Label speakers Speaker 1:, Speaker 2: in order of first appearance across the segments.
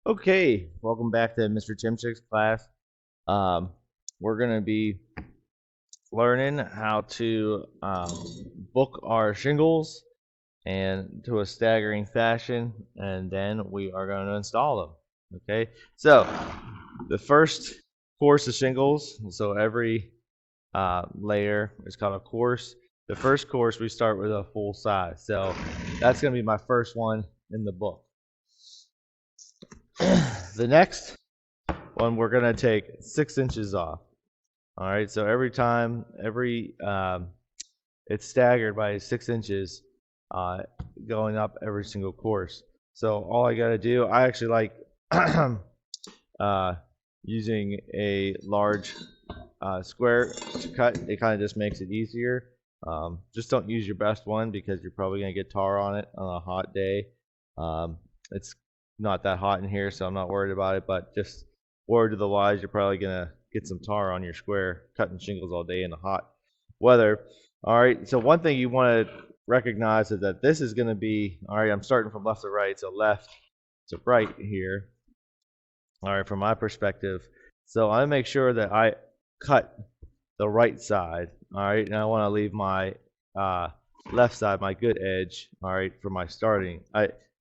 Speaker 1: Okay, welcome back to Mr. Chimchik's class. Um, we're going to be learning how to book our shingles and to a staggering fashion, and then we are going to install them. Okay, so the first course of shingles, so every layer is called a course. The first course we start with a full size, so that's going to be my first one in the book. The next one we're going to take 6 inches off. All right, so every time, it's staggered by 6 inches, going up every single course. So all I got to do, I actually like uh, using a large square to cut. It kind of just makes it easier. Just don't use your best one because you're probably going to get tar on it on a hot day. It's not that hot in here, so I'm not worried about it, but just word to the wise, you're probably going to get some tar on your square cutting shingles all day in the hot weather. All right, so one thing you want to recognize is that this is going to be, all right, I'm starting from left to right, so left to right here. All right, from my perspective. So I make sure that I cut the right side. All right, and I want to leave my left side, my good edge, all right, for my starting.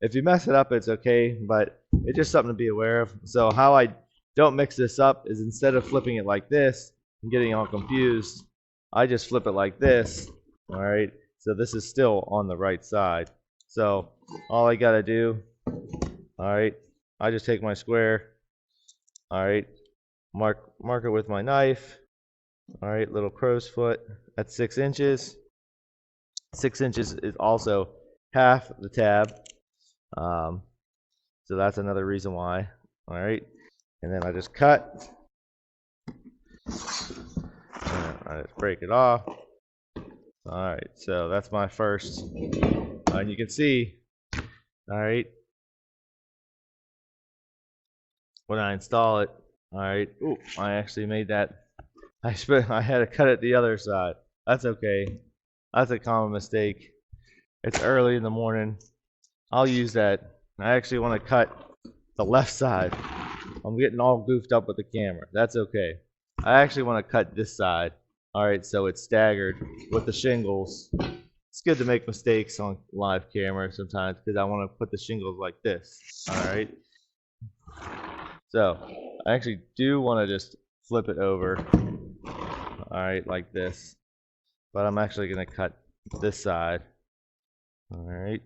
Speaker 1: If you mess it up, it's okay, but it's just something to be aware of. So how I don't mix this up is instead of flipping it like this and getting all confused, I just flip it like this, all right? So this is still on the right side. So all I got to do, all right, I just take my square, all right, mark it with my knife, all right, little crow's foot at 6 inches. 6 inches is also half the tab. So that's another reason why. All right, and then I just cut. I just break it off. All right, so that's my first. And you can see, all right, when I install it, all right, ooh, I actually made that. I had to cut it the other side. That's okay. That's a common mistake. It's early in the morning. I'll use that. I actually want to cut the left side. I'm getting all goofed up with the camera. That's okay. I actually want to cut this side. All right, so it's staggered with the shingles. It's good to make mistakes on live camera sometimes because I want to put the shingles like this. All right. So I actually do want to just flip it over. All right, like this. But I'm actually going to cut this side. All right.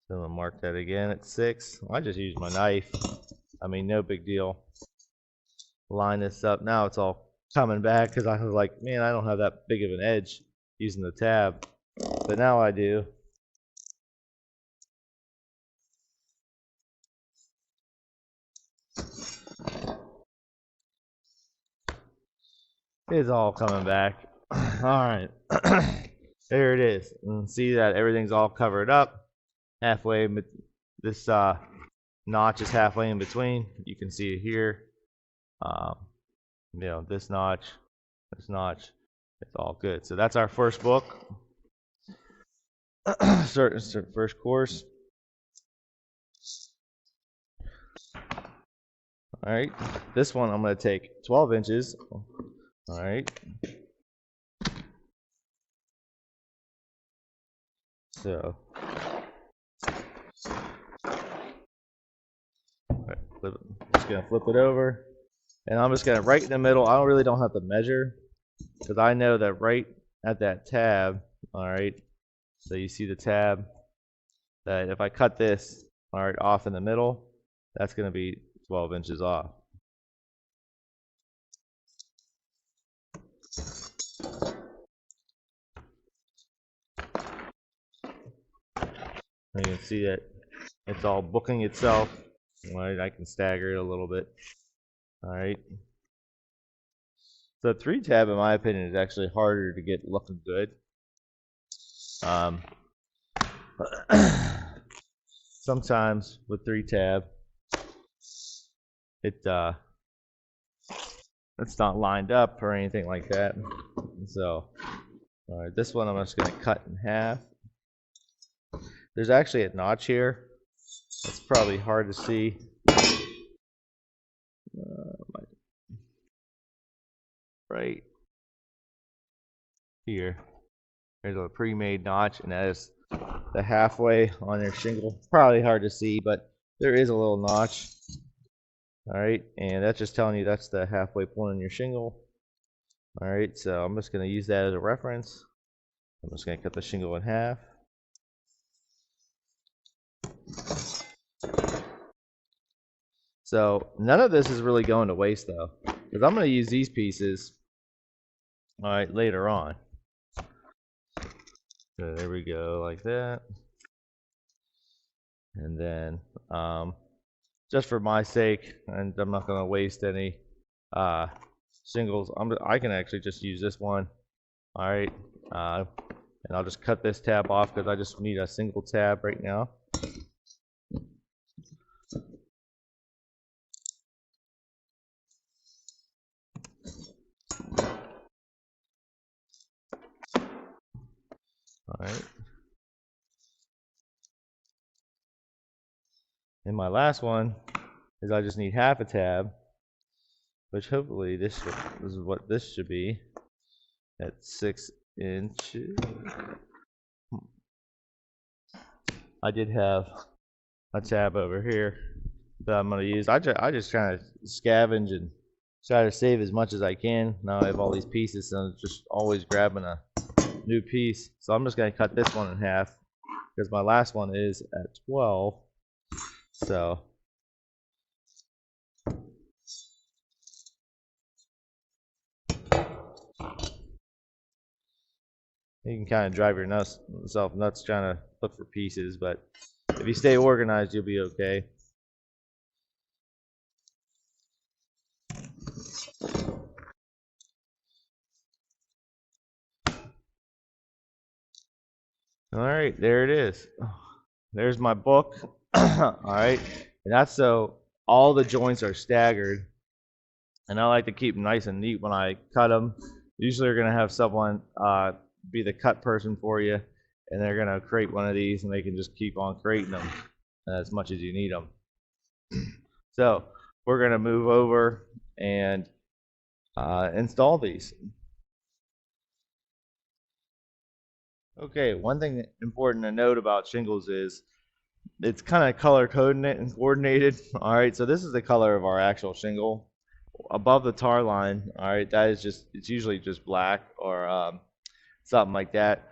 Speaker 1: So I'm going to mark that again at 6. I just use my knife. I mean, no big deal. Line this up. Now it's all coming back because I was like, man, I don't have that big of an edge using the tab. But now I do. It's all coming back. All right. There it is. And see that everything's all covered up. Halfway, this notch is halfway in between. You can see it here. You know, this notch, it's all good. So that's our first book. First course. All right, this one I'm going to take 12 inches. All right. So, just going to flip it over. And I'm just going to right in the middle. I really don't have to measure because I know that right at that tab, all right, so you see the tab, that if I cut this, all right, off in the middle, that's going to be 12 inches off. You can see that it's all booking itself. All right, I can stagger it a little bit. All right. So 3 tab, in my opinion, is actually harder to get looking good. Sometimes with 3 tab, it's not lined up or anything like that. So, all right, this one I'm just going to cut in half. There's actually a notch here, It's probably hard to see. Right here. There's a pre-made notch, and that is the halfway on your shingle. Probably hard to see, but there is a little notch. All right, and that's just telling you that's the halfway point on your shingle. All right, so I'm just going to use that as a reference. I'm just going to cut the shingle in half. So none of this is really going to waste though, because I'm going to use these pieces, all right, later on. So there we go, like that. And then just for my sake, and I'm not going to waste any shingles, I can actually just use this one. All right, and I'll just cut this tab off because I just need a single tab right now. All right. And my last one is I just need half a tab, which hopefully this is what this should be at 6 inches. I did have a tab over here that I'm going to use. I just kind of scavenge and try to save as much as I can. Now I have all these pieces, so I'm just always grabbing a new piece. So I'm just going to cut this one in half because my last one is at 12. So you can kind of drive yourself nuts trying to look for pieces, but if you stay organized, you'll be okay. All right, there it is. There's my book. All right, and that's so all the joints are staggered, and I like to keep them nice and neat when I cut them. Usually, you're gonna have someone be the cut person for you, and they're gonna create one of these, and they can just keep on creating them as much as you need them. So we're gonna move over and install these. Okay, one thing important to note about shingles is it's kind of color coded and coordinated. All right, so this is the color of our actual shingle. Above the tar line, all right, that is just, it's usually just black or something like that.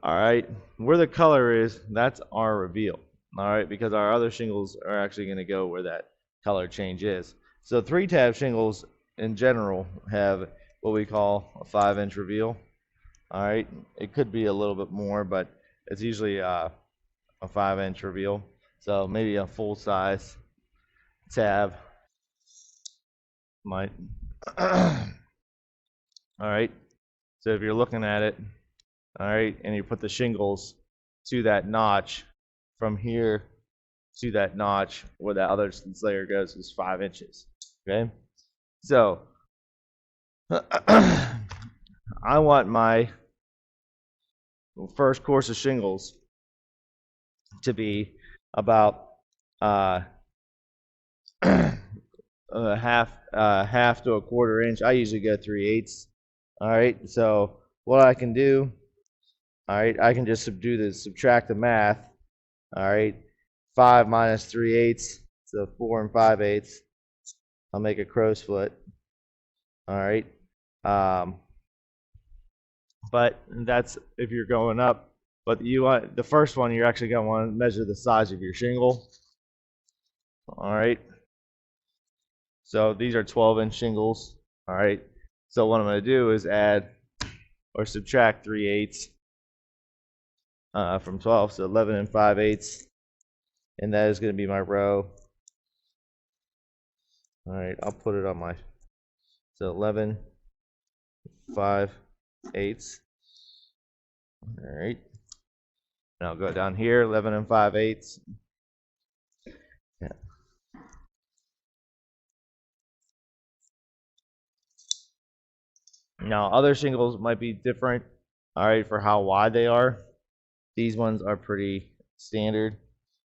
Speaker 1: All right, where the color is, that's our reveal. All right, because our other shingles are actually going to go where that color change is. So 3-tab shingles in general have what we call a 5-inch reveal. All right, it could be a little bit more, but it's usually a 5-inch reveal. So maybe a full size tab might. All right, so if you're looking at it, all right, and you put the shingles to that notch, from here to that notch where that other layer goes is 5 inches. Okay, so I want my first course of shingles to be about half to a quarter inch. I usually go 3/8. All right, so what I can do, all right, I can just subtract the math. All right, 5 minus 3/8, so 4 5/8. I'll make a crow's foot. All right, but that's if you're going up. But you want the first one, you're actually going to want to measure the size of your shingle. All right. So these are 12-inch shingles. All right. So what I'm going to do is add or subtract 3/8 from 12, so 11 5/8, and that is going to be my row. All right. I'll put it on my, so 11 5/8. All right. And I'll go down here, 11 5/8. Yeah. Now, other shingles might be different, all right, for how wide they are. These ones are pretty standard.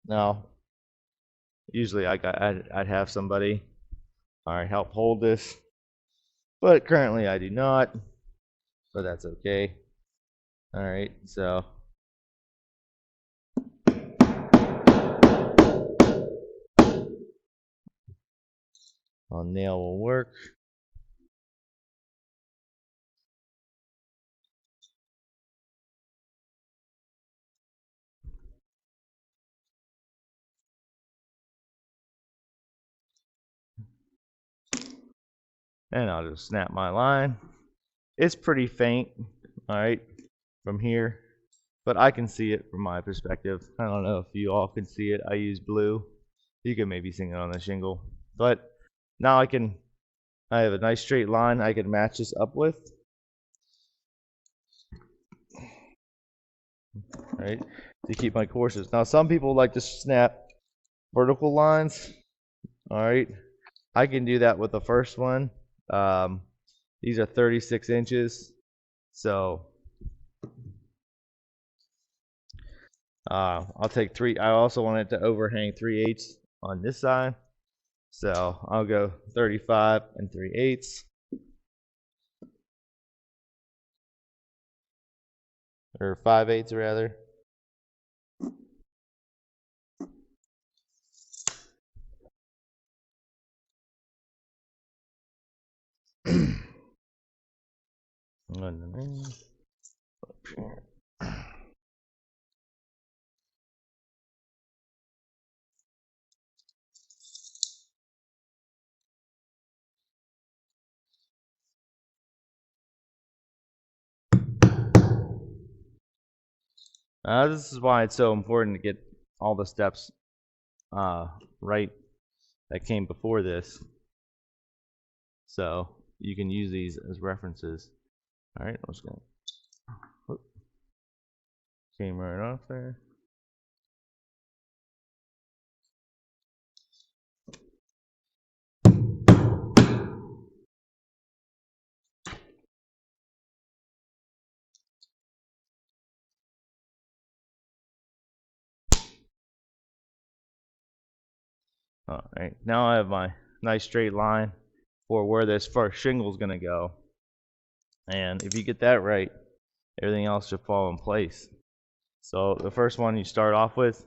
Speaker 1: Now, Usually I'd have somebody help hold this, but currently I do not, but that's okay. All right, so a nail will work. And I'll just snap my line. It's pretty faint, all right, from here, but I can see it from my perspective. I don't know if you all can see it. I use blue. You can maybe see it on the shingle, but now I have a nice straight line I can match this up with. Right, to keep my courses. Now some people like to snap vertical lines. All right, I can do that with the first one. These are 36 inches, so I'll take three. I also want it to overhang 3/8 on this side, so I'll go 35 and 3/8. Or 5/8 rather. This is why it's so important to get all the steps right that came before this, so you can use these as references. All right, I'm just gonna came right off there. All right, now I have my nice straight line for where this first shingle is going to go. And if you get that right, everything else should fall in place. So the first one you start off with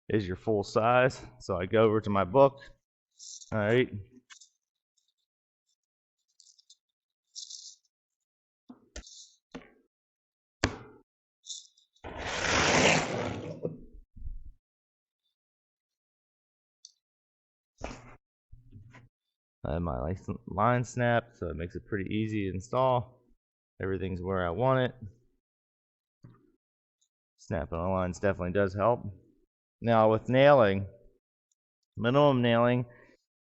Speaker 1: is your full size. So I go over to my book. All right. I have my line snap, so it makes it pretty easy to install. Everything's where I want it. Snapping the lines definitely does help. Now with nailing, minimum nailing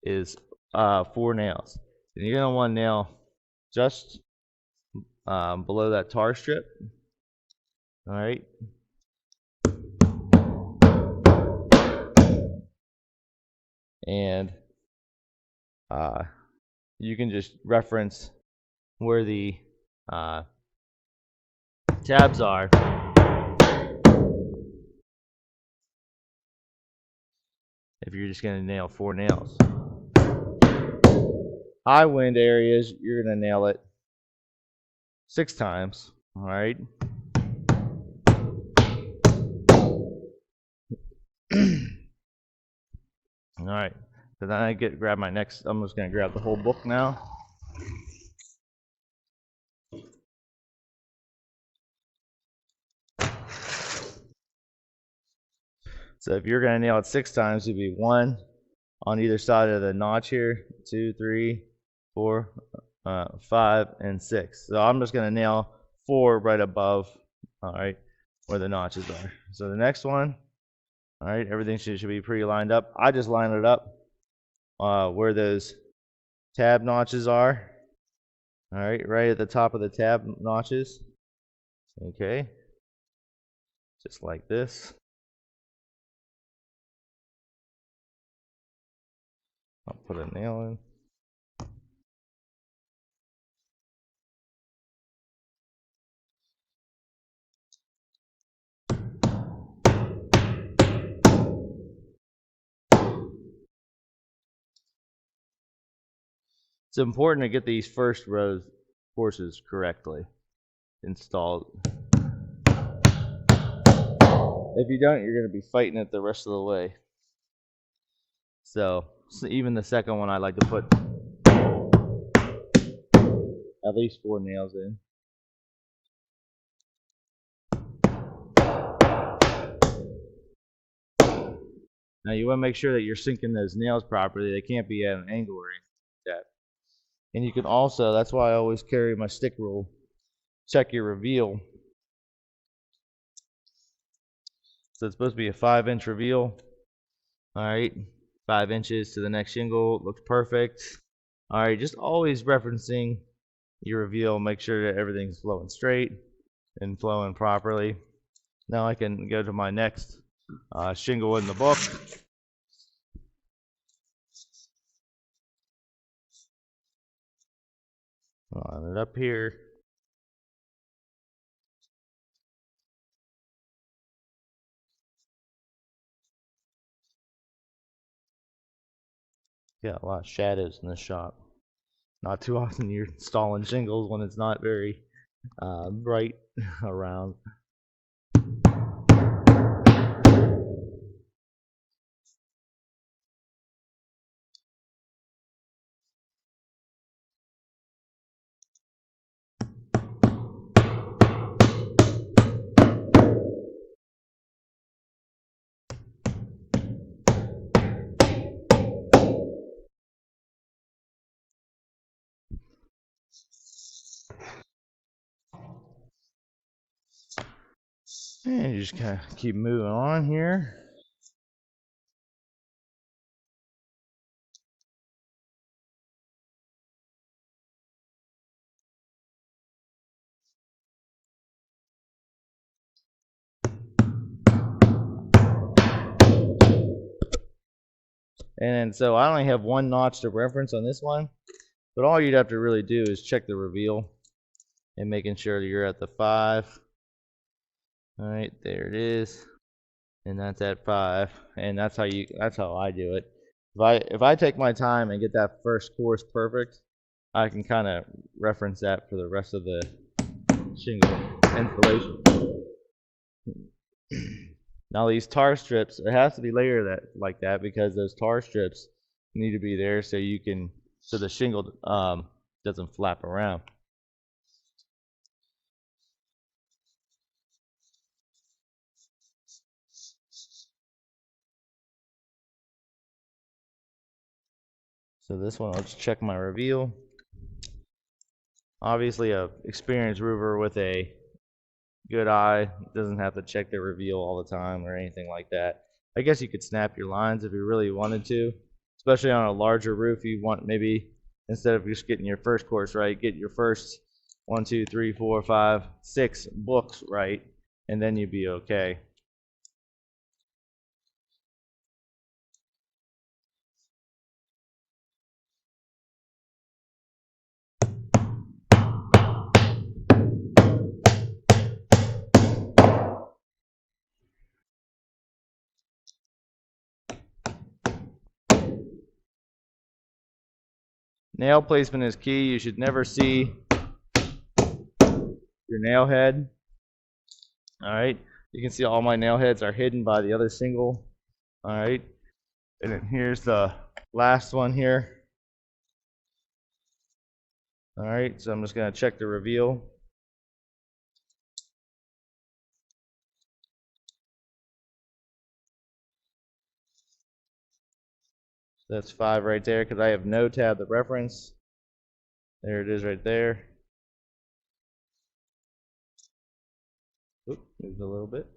Speaker 1: is 4 nails. And you're gonna want to nail just below that tar strip. All right. And you can just reference where the tabs are. If you're just going to nail 4 nails. High wind areas, you're going to nail it 6 times. All right. All right. So then I grab my next. I'm just going to grab the whole book now. So if you're going to nail it 6 times, it'd be 1 on either side of the notch here, 2, 3, 4, 5, and 6. So I'm just going to nail 4 right above, all right, where the notches are. So the next one, all right, everything should be pretty lined up. I just line it up where those tab notches are. All right at the top of the tab notches. Okay, just like this. I'll put a nail in. It's important to get these first rows courses correctly installed. If you don't, you're going to be fighting it the rest of the way. So even the second one, I like to put at least 4 nails in. Now you want to make sure that you're sinking those nails properly. They can't be at an angle or anything like that. And you can also, that's why I always carry my stick rule, check your reveal. So it's supposed to be a 5-inch reveal. Alright, 5 inches to the next shingle, looks perfect. Alright, just always referencing your reveal, make sure that everything's flowing straight and flowing properly. Now I can go to my next shingle in the book. Line it up here. Got a lot of shadows in the shop. Not too often you're installing shingles when it's not very bright around. And you just kind of keep moving on here. And so I only have 1 notch to reference on this one, but all you'd have to really do is check the reveal and making sure that you're at the 5. Alright, there it is. And that's at 5. And that's how I do it. If I take my time and get that first course perfect, I can kind of reference that for the rest of the shingle installation. Now these tar strips, it has to be layered like that because those tar strips need to be there so the shingle doesn't flap around. So this one, let's check my reveal. Obviously, a experienced roofer with a good eye doesn't have to check their reveal all the time or anything like that. I guess you could snap your lines if you really wanted to, especially on a larger roof. You want maybe instead of just getting your first course right, get your first 1, 2, 3, 4, 5, 6 books right, and then you'd be okay. Nail placement is key. You should never see your nail head. Alright, you can see all my nail heads are hidden by the other shingle. Alright, and then here's the last one here. Alright, so I'm just going to check the reveal. That's 5 right there because I have no tab to reference. There it is right there. Oop, moves a little bit.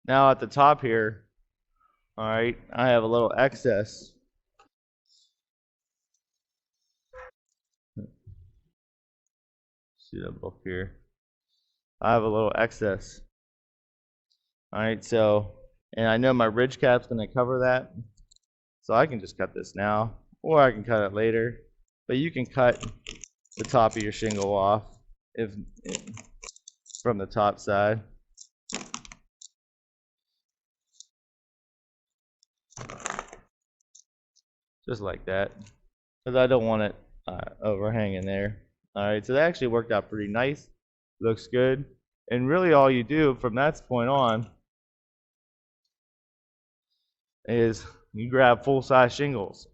Speaker 1: Now at the top here, alright, I have a little excess. see that book here. I have a little excess. Alright, so, and I know my ridge cap's going to cover that, so I can just cut this now, or I can cut it later. But you can cut the top of your shingle off if from the top side. Just like that, because I don't want it overhanging there. Alright, so that actually worked out pretty nice. Looks good. And really all you do from that point on is you grab full-size shingles.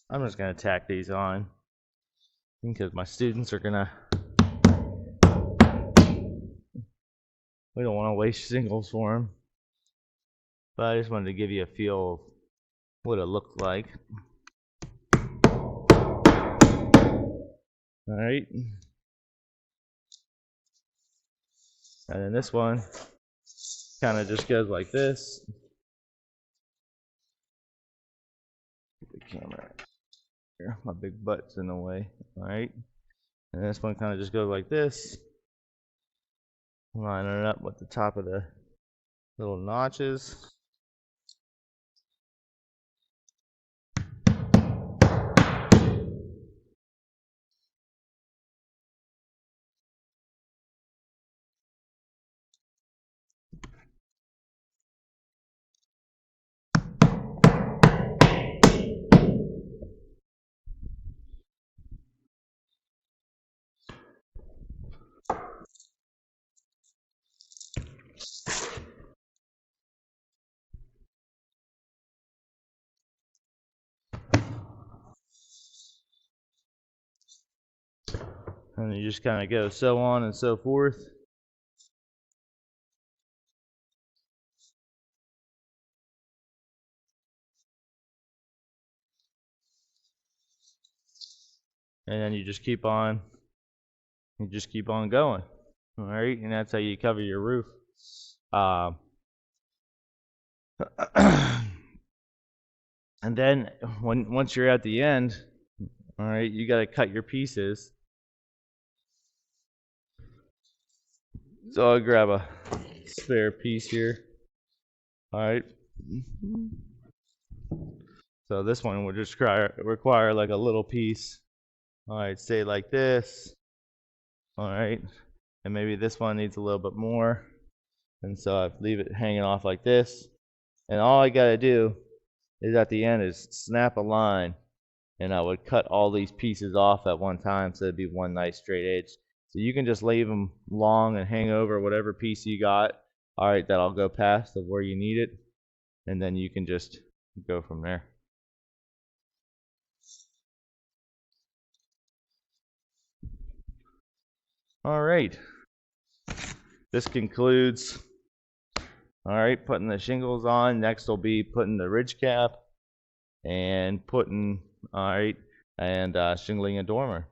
Speaker 1: I'm just going to tack these on because my students are going to, we don't want to waste shingles for them. But I just wanted to give you a feel of what it looks like. Alright. And then this one kind of just goes like this. The camera here, my big butt's in the way. Alright. And this one kind of just goes like this. Lining it up with the top of the little notches. And you just kind of go so on and so forth. And then you just keep on going. All right, and that's how you cover your roof. And then once you're at the end, all right, you got to cut your pieces. So I'll grab a spare piece here. All right. So this one would just require like a little piece. All right, say like this. All right, and maybe this one needs a little bit more. And so I leave it hanging off like this. And all I got to do is at the end is snap a line. And I would cut all these pieces off at one time so it'd be one nice straight edge. So you can just leave them long and hang over whatever piece you got. All right, that'll go past of where you need it. And then you can just go from there. All right. This concludes, all right, putting the shingles on. Next will be putting the ridge cap and putting, all right, and shingling a dormer.